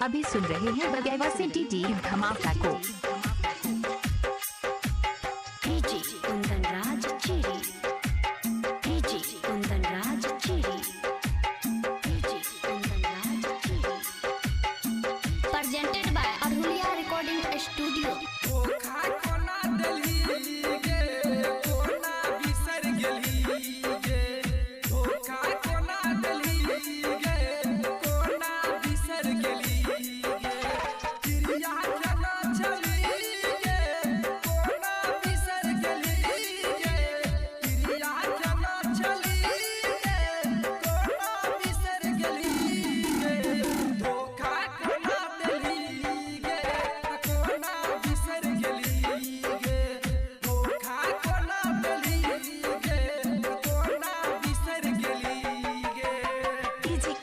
अभी सुन रहे हैं बगैवा सिटी टी धमाका को। डीजे कुंदन राज चिरी, डीजे कुंदन राज चिरी, डीजे कुंदन राज चिरी। Presented by Arulia recording studio.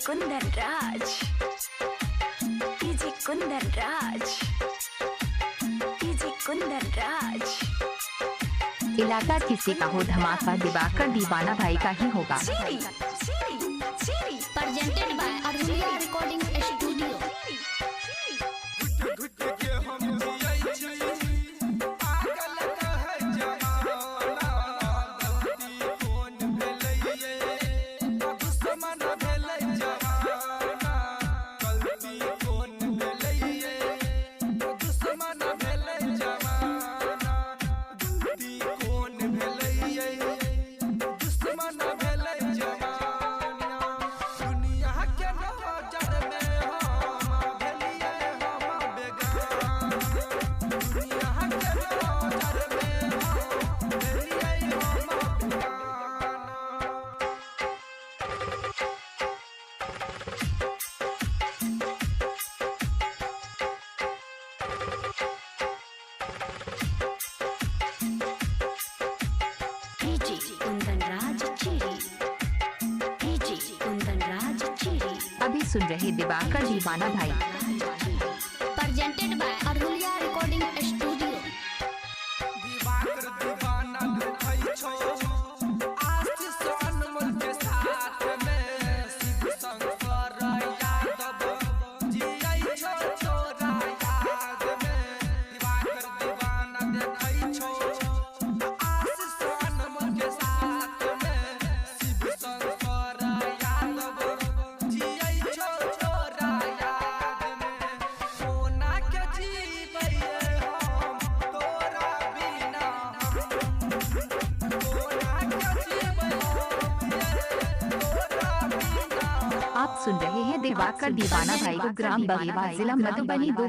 Kundan Raj, DJ Kundan Raj, DJ Kundan Raj. इलाका किसी का हो धमाका दिवाकर दीवाना भाई का ही होगा। Presented by Arulia recording studio. अभी सुन रहे दिवाकर दीवाना भाई। Presented by Arulia recording studio. Diwakar Deewana दुखई छो आशीष अनमोल के साथ में शिव शंकर यादव जियै छो छोरा याद में। दिवाकर दीवाना देखई छो आशीष अनमोल के साथ में शिव शंकर यादव जियै छो छोरा याद में। सोना के जीवै हम तोरा बिना, आप सुन रहे हैं दिवाकर दीवाना भाई को ग्राम बगेवा जिला मधुबनी 2।